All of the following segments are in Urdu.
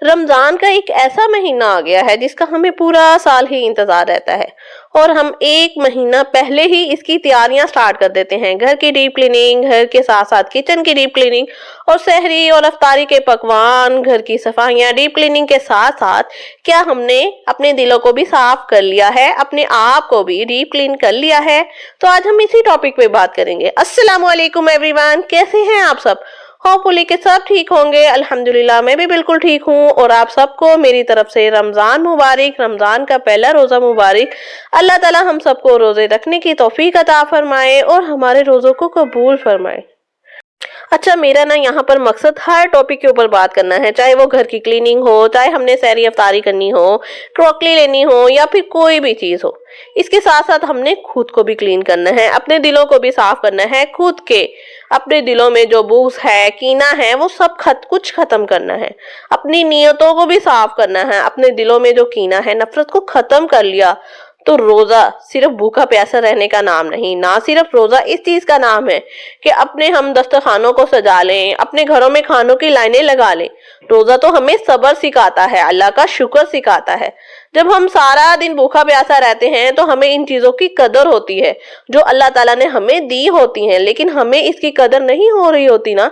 رمضان کا ایک ایسا مہینہ آ گیا ہے جس کا ہمیں پورا سال ہی انتظار رہتا ہے، اور ہم ایک مہینہ پہلے ہی اس کی تیاریاں سٹارٹ کر دیتے ہیں۔ گھر کی ڈیپ کلیننگ، گھر کے ساتھ ساتھ کچن کی ڈیپ کلیننگ، اور سحری اور افطاری کے پکوان، گھر کی صفائیاں۔ ڈیپ کلیننگ کے ساتھ ساتھ کیا ہم نے اپنے دلوں کو بھی صاف کر لیا ہے، اپنے آپ کو بھی ڈیپ کلین کر لیا ہے؟ تو آج ہم اسی ٹاپک پہ بات کریں گے۔ السلام علیکم ایوری ون، کیسے ہیں آپ سب؟ ہوپ فلی کہ سب ٹھیک ہوں گے۔ الحمدللہ میں بھی بالکل ٹھیک ہوں، اور آپ سب کو میری طرف سے رمضان مبارک، رمضان کا پہلا روزہ مبارک۔ اللہ تعالی ہم سب کو روزے رکھنے کی توفیق عطا فرمائے اور ہمارے روزوں کو قبول فرمائے۔ اچھا، میرا یہاں پر مقصد ہر ٹاپک کے اوپر بات کرنا ہے، چاہے وہ گھر کی کلیننگ ہو، چاہے ہم نے سحری افطاری کرنی ہو، کروکری لینی ہو، یا پھر کوئی بھی چیز ہو۔ اس کے ساتھ ساتھ ہم نے خود کو بھی کلین کرنا ہے، اپنے دلوں کو بھی صاف کرنا ہے، خود کے اپنے دلوں میں جو بغض ہے، کینہ ہے، وہ سب کچھ ختم کرنا ہے۔ اپنی نیتوں کو بھی صاف کرنا ہے، اپنے دلوں میں جو کینہ ہے، نفرت کو ختم کر لیا تو روزہ صرف بھوکا پیاسا رہنے کا نام نہیں، نہ صرف روزہ اس چیز کا نام ہے کہ اپنے ہم دسترخوانوں کو سجا لیں، اپنے گھروں میں کھانوں کی لائنیں لگا لیں۔ روزہ تو ہمیں صبر سکھاتا ہے، اللہ کا شکر سکھاتا ہے۔ جب ہم سارا دن بھوکا پیاسا رہتے ہیں تو ہمیں ان چیزوں کی قدر ہوتی ہے جو اللہ تعالیٰ نے ہمیں دی ہوتی ہیں، لیکن ہمیں اس کی قدر نہیں ہو رہی ہوتی نا۔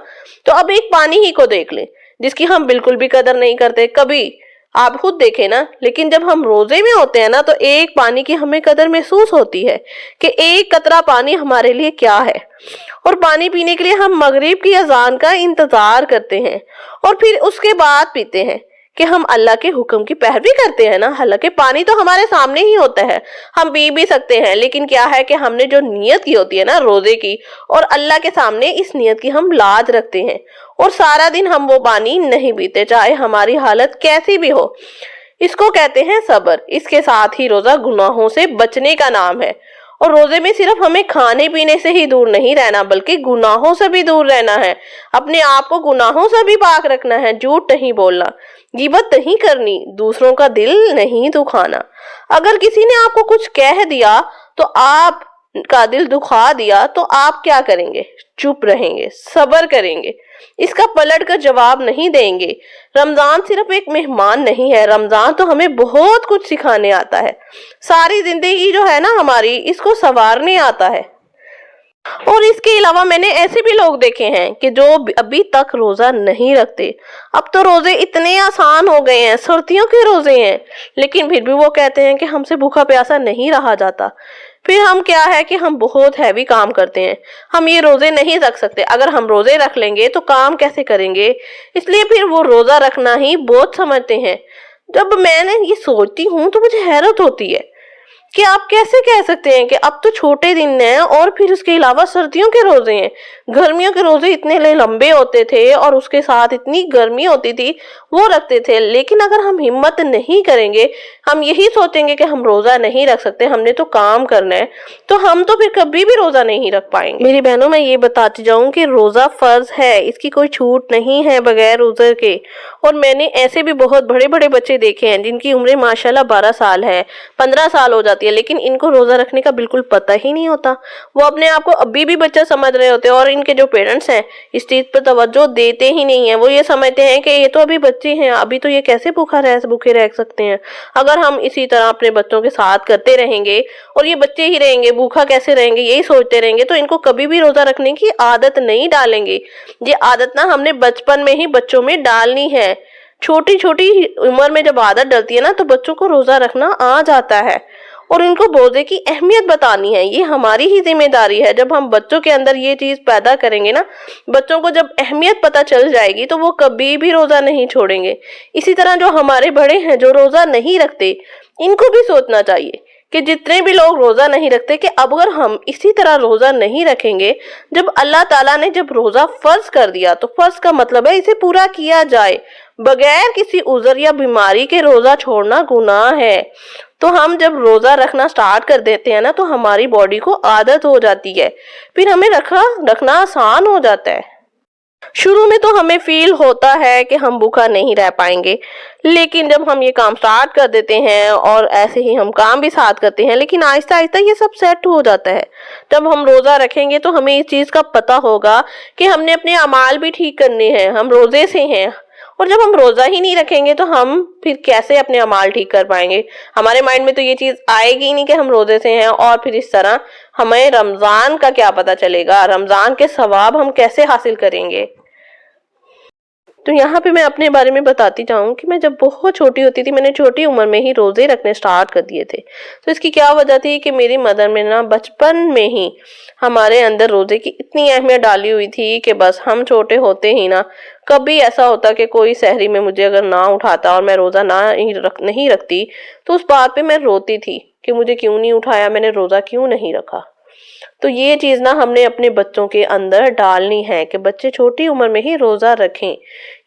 تو اب ایک پانی ہی کو دیکھ لیں جس کی ہم بالکل بھی قدر نہیں کرتے، کبھی آپ خود دیکھیں نا۔ لیکن جب ہم روزے میں ہوتے ہیں نا تو ایک پانی کی ہمیں قدر محسوس ہوتی ہے کہ ایک قطرہ پانی ہمارے لیے کیا ہے، اور پانی پینے کے لیے ہم مغرب کی اذان کا انتظار کرتے ہیں اور پھر اس کے بعد پیتے ہیں کہ ہم اللہ کے حکم کی پیروی کرتے ہیں نا۔ حالانکہ پانی تو ہمارے سامنے ہی ہوتا ہے، ہم پی بھی سکتے ہیں، لیکن کیا ہے کہ ہم نے جو نیت کی ہوتی ہے نا روزے کی، اور اللہ کے سامنے اس نیت کی ہم لاج رکھتے ہیں، اور سارا دن ہم وہ پانی نہیں پیتے، چاہے ہماری حالت کیسی بھی ہو۔ اس کو کہتے ہیں صبر۔ اس کے ساتھ ہی روزہ گناہوں سے بچنے کا نام ہے، اور روزے میں صرف ہمیں کھانے پینے سے ہی دور نہیں رہنا بلکہ گناہوں سے بھی دور رہنا ہے، اپنے آپ کو گناہوں سے بھی پاک رکھنا ہے۔ جھوٹ نہیں بولنا، غیبت نہیں کرنی، دوسروں کا دل نہیں دکھانا۔ اگر کسی نے آپ کو کچھ کہہ دیا تو آپ کا دل دکھا دیا تو آپ کیا کریں گے؟ چپ رہیں گے، صبر کریں گے، اس کا پلٹ کر جواب نہیں دیں گے۔ رمضان صرف ایک مہمان نہیں ہے، رمضان تو ہمیں بہت کچھ سکھانے آتا ہے۔ ساری زندگی جو ہے نا ہماری، اس کو سنوارنے آتا ہے۔ اور اس کے علاوہ میں نے ایسے بھی لوگ دیکھے ہیں کہ جو ابھی تک روزہ نہیں رکھتے۔ اب تو روزے اتنے آسان ہو گئے ہیں، سردیوں کے روزے ہیں، لیکن پھر بھی وہ کہتے ہیں کہ ہم سے بھوکا پیاسا نہیں رہا جاتا۔ پھر ہم کیا ہے کہ ہم بہت ہیوی کام کرتے ہیں، ہم یہ روزے نہیں رکھ سکتے۔ اگر ہم روزے رکھ لیں گے تو کام کیسے کریں گے؟ اس لیے پھر وہ روزہ رکھنا ہی بہت سمجھتے ہیں۔ جب میں نے یہ سوچتی ہوں تو مجھے حیرت ہوتی ہے کہ آپ کیسے کہہ سکتے ہیں کہ اب تو چھوٹے دن ہیں اور پھر اس کے علاوہ سردیوں کے روزے ہیں۔ گرمیوں کے روزے اتنے لمبے ہوتے تھے اور اس کے ساتھ اتنی گرمی ہوتی تھی، وہ رکھتے تھے۔ لیکن اگر ہم ہمت نہیں کریں گے، ہم یہی سوچیں گے کہ ہم روزہ نہیں رکھ سکتے، ہم نے تو کام کرنا ہے، تو ہم تو پھر کبھی بھی روزہ نہیں رکھ پائیں گے۔ میری بہنوں، میں یہ بتاتی جاؤں کہ روزہ فرض ہے، اس کی کوئی چھوٹ نہیں ہے بغیر عذر کے۔ اور میں نے ایسے بھی بہت بڑے بڑے بچے دیکھے ہیں جن کی عمریں ماشاءاللہ 12 سال ہے، 15 سال ہو جاتی ہے، لیکن ان کو روزہ رکھنے کا بالکل پتہ ہی نہیں ہوتا۔ وہ اپنے آپ کو ابھی بھی بچہ سمجھ رہے ہوتے ہیں، اور ان کے جو پیرنٹس ہیں اس چیز پر توجہ دیتے ہی نہیں ہیں۔ وہ یہ سمجھتے ہیں کہ یہ تو ابھی بچے ہیں، ابھی تو یہ کیسے بھوکے رہ سکتے ہیں۔ اگر ہم اسی طرح اپنے بچوں کے ساتھ کرتے رہیں گے اور یہ بچے ہی رہیں گے، بھوکا کیسے رہیں گے یہی سوچتے رہیں گے، تو ان کو کبھی بھی روزہ رکھنے کی عادت نہیں ڈالیں گے۔ یہ عادت نا ہم نے بچپن میں ہی بچوں میں ڈالنی ہے۔ چھوٹی چھوٹی عمر میں جب عادت ڈلتی ہے نا تو بچوں کو روزہ رکھنا آ جاتا ہے، اور ان کو روزے کی اہمیت بتانی ہے۔ یہ ہماری ہی ذمہ داری ہے۔ جب ہم بچوں کے اندر یہ چیز پیدا کریں گے نا، بچوں کو جب اہمیت پتہ چل جائے گی تو وہ کبھی بھی روزہ نہیں چھوڑیں گے۔ اسی طرح جو ہمارے بڑے ہیں جو روزہ نہیں رکھتے، ان کو بھی سوچنا چاہیے کہ جتنے بھی لوگ روزہ نہیں رکھتے کہ اب اگر ہم اسی طرح روزہ نہیں رکھیں گے، جب اللہ تعالیٰ نے جب روزہ فرض کر دیا تو فرض کا مطلب ہے اسے پورا کیا جائے۔ بغیر کسی عذر یا بیماری کے روزہ چھوڑنا گناہ ہے۔ تو ہم جب روزہ رکھنا سٹارٹ کر دیتے ہیں نا تو ہماری باڈی کو عادت ہو جاتی ہے، پھر ہمیں رکھنا آسان ہو جاتا ہے۔ شروع میں تو ہمیں فیل ہوتا ہے کہ ہم بھوکا نہیں رہ پائیں گے، لیکن جب ہم یہ کام سٹارٹ کر دیتے ہیں اور ایسے ہی ہم کام بھی ساتھ کرتے ہیں، لیکن آہستہ آہستہ یہ سب سیٹ ہو جاتا ہے۔ جب ہم روزہ رکھیں گے تو ہمیں اس چیز کا پتہ ہوگا کہ ہم نے اپنے اعمال بھی ٹھیک کرنے ہیں، ہم روزے سے ہیں اور جب ہم روزہ ہی نہیں رکھیں گے تو ہم پھر کیسے اپنے اعمال ٹھیک کر پائیں گے؟ ہمارے مائنڈ میں تو یہ چیز آئے گی نہیں کہ ہم روزے سے ہیں، اور پھر اس طرح ہمیں رمضان کا کیا پتہ چلے گا، رمضان کے ثواب ہم کیسے حاصل کریں گے؟ تو یہاں پہ میں اپنے بارے میں بتاتی جاؤں کہ میں جب بہت چھوٹی ہوتی تھی، میں نے چھوٹی عمر میں ہی روزے رکھنے سٹارٹ کر دیے تھے۔ تو اس کی کیا وجہ تھی کہ میری مدر میں نا بچپن میں ہی ہمارے اندر روزے کی اتنی اہمیت ڈالی ہوئی تھی کہ بس ہم چھوٹے ہوتے ہی نا کبھی ایسا ہوتا کہ کوئی سحری میں مجھے اگر نہ اٹھاتا اور میں روزہ نہیں رکھتی تو اس بات پہ میں روتی تھی کہ مجھے کیوں نہیں اٹھایا، میں نے روزہ کیوں نہیں رکھا۔ تو یہ چیز نا ہم نے اپنے بچوں کے اندر ڈالنی ہے کہ بچے چھوٹی عمر میں ہی روزہ رکھیں۔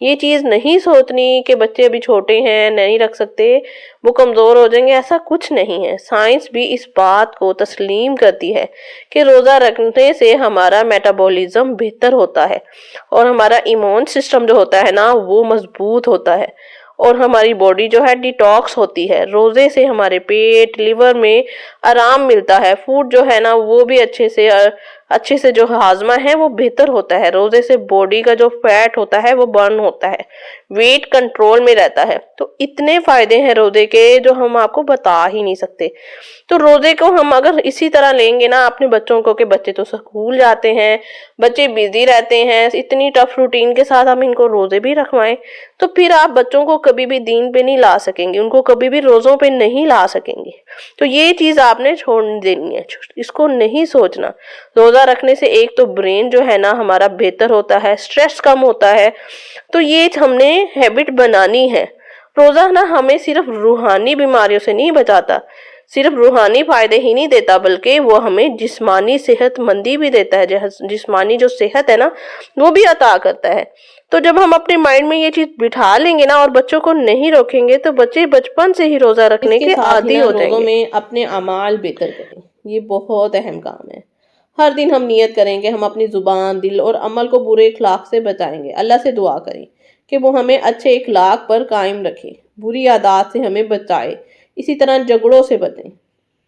یہ چیز نہیں سوچنی کہ بچے ابھی چھوٹے ہیں نہیں رکھ سکتے، وہ کمزور ہو جائیں گے، ایسا کچھ نہیں ہے۔ سائنس بھی اس بات کو تسلیم کرتی ہے کہ روزہ رکھنے سے ہمارا میٹابولزم بہتر ہوتا ہے اور ہمارا ایمیون سسٹم جو ہوتا ہے نا وہ مضبوط ہوتا ہے، اور ہماری باڈی جو ہے ڈیٹاکس ہوتی ہے۔ روزے سے ہمارے پیٹ، لیور میں آرام ملتا ہے، فوڈ جو ہے نا وہ بھی اچھے سے جو ہاضمہ ہے وہ بہتر ہوتا ہے۔ روزے سے باڈی کا جو فیٹ ہوتا ہے وہ برن ہوتا ہے، ویٹ کنٹرول میں رہتا ہے۔ تو اتنے فائدے ہیں روزے کے جو ہم آپ کو بتا ہی نہیں سکتے۔ تو روزے کو ہم اگر اسی طرح لیں گے نا اپنے بچوں کو کہ بچے تو سکول جاتے ہیں، بچے بیزی رہتے ہیں، اتنی ٹف روٹین کے ساتھ ہم ان کو روزے بھی رکھوائیں، تو پھر آپ بچوں کو کبھی بھی دین پہ نہیں لا سکیں گے، ان کو کبھی بھی روزوں پہ نہیں لا سکیں گے۔ تو یہ چیز آپ نے چھوڑ دینی ہے، اس کو نہیں سوچنا۔ روزہ رکھنے سے ایک تو برین جو ہے نا ہمارا بہتر ہوتا ہے، سٹریس کم ہوتا ہے، تو یہ ہم نے ہیبٹ بنانی ہے۔ روزہ نا ہمیں صرف روحانی بیماریوں سے نہیں بچاتا، صرف روحانی فائدے ہی نہیں دیتا بلکہ وہ ہمیں جسمانی صحت مندی بھی دیتا ہے، جسمانی جو صحت ہے نا وہ بھی عطا کرتا ہے۔ تو جب ہم اپنے مائنڈ میں یہ چیز بٹھا لیں گے نا اور بچوں کو نہیں روکیں گے تو بچے بچپن سے ہی روزہ رکھنے کے عادی ہو جائیں گے۔ روزوں میں اپنے اعمال بہتر کریں، یہ بہت اہم کام ہے۔ ہر دن ہم نیت کریں گے ہم اپنی زبان، دل اور عمل کو برے اخلاق سے بچائیں گے۔ اللہ سے دعا کریں کہ وہ ہمیں اچھے اخلاق پر قائم رکھے، بری عادات سے ہمیں بچائے۔ اسی طرح جھگڑوں سے بچیں،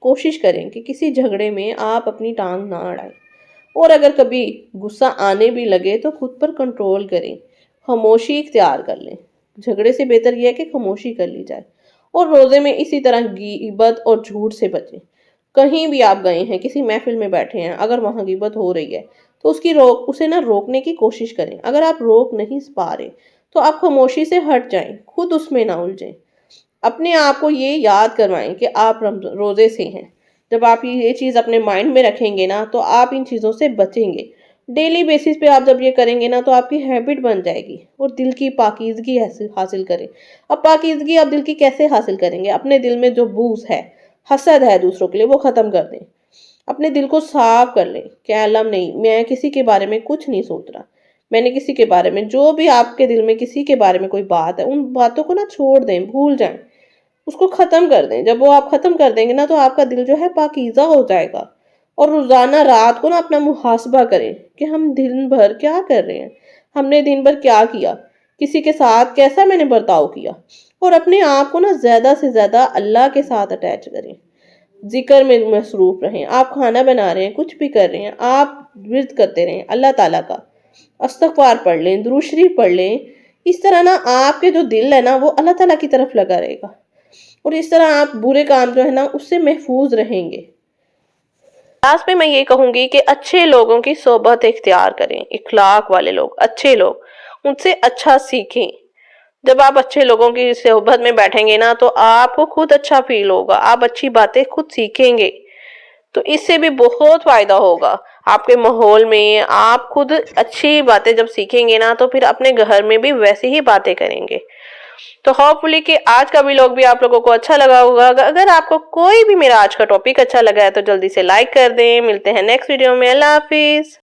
کوشش کریں کہ کسی جھگڑے میں آپ اپنی ٹانگ نہ اڑائیں، اور اگر کبھی غصہ آنے بھی لگے تو خود پر کنٹرول کریں، خاموشی اختیار کر لیں۔ جھگڑے سے بہتر یہ ہے کہ خاموشی کر لی جائے۔ اور روزے میں اسی طرح غیبت اور جھوٹ سے بچیں۔ کہیں بھی آپ گئے ہیں، کسی محفل میں بیٹھے ہیں، اگر وہاں غیبت ہو رہی ہے تو اسے نہ روکنے کی کوشش کریں۔ اگر آپ روک نہیں پا رہے تو آپ خاموشی سے ہٹ جائیں، خود اس میں نہ الجھیں۔ اپنے آپ کو یہ یاد کروائیں کہ آپ روزے سے ہیں۔ جب آپ یہ چیز اپنے مائنڈ میں رکھیں گے نا تو آپ ان چیزوں سے بچیں گے۔ ڈیلی بیسس پہ آپ جب یہ کریں گے نا تو آپ کی ہیبٹ بن جائے گی، اور دل کی پاکیزگی حاصل کریں۔ اب پاکیزگی آپ دل کی کیسے حاصل کریں گے؟ اپنے دل میں جو بغض ہے، حسد ہے دوسروں کے لیے، وہ ختم کر دیں۔ اپنے دل کو صاف کر لیں کہ اللہ نہیں، میں کسی کے بارے میں کچھ نہیں سوچ رہا، میں نے کسی کے بارے میں، جو بھی آپ کے دل میں کسی کے بارے میں کوئی بات ہے ان باتوں کو نا چھوڑ دیں، بھول جائیں، اس کو ختم کر دیں۔ جب وہ آپ ختم کر دیں گے نا تو آپ کا دل جو ہے پاکیزہ ہو جائے گا۔ اور روزانہ رات کو نا اپنا محاسبہ کریں کہ ہم دن بھر کیا کر رہے ہیں، ہم نے دن بھر کیا کیا، کسی کے ساتھ کیسا میں نے برتاؤ کیا، اور اپنے آپ کو نا زیادہ سے زیادہ اللہ کے ساتھ اٹیچ کریں۔ ذکر میں مصروف رہیں، آپ کھانا بنا رہے ہیں، کچھ بھی کر رہے ہیں، آپ ورد کرتے رہیں اللہ تعالیٰ کا، استغفار پڑھ لیں، درود شریف پڑھ لیں۔ اس طرح نا آپ کے جو دل ہے نا وہ اللہ تعالیٰ کی طرف لگا رہے گا، اور اس طرح آپ برے کام جو ہے نا اس سے محفوظ رہیں گے۔ لاسٹ میں یہ کہوں گی کہ اچھے لوگوں کی صحبت اختیار کریں، اخلاق والے لوگ، اچھے لوگ، ان سے اچھا سیکھیں۔ جب آپ اچھے لوگوں کی صحبت میں بیٹھیں گے نا تو آپ کو خود اچھا فیل ہوگا، آپ اچھی باتیں خود سیکھیں گے، تو اس سے بھی بہت فائدہ ہوگا آپ کے ماحول میں۔ آپ خود اچھی باتیں جب سیکھیں گے نا تو پھر اپنے گھر میں بھی ویسی ہی باتیں کریں گے۔ تو ہوپ فلی کہ آج کا ویلاگ بھی آپ لوگوں کو اچھا لگا ہوگا۔ اگر آپ کو کوئی بھی میرا آج کا ٹاپک اچھا لگا ہے تو جلدی سے لائک کر دیں۔ ملتے ہیں نیکسٹ ویڈیو میں، اللہ حافظ۔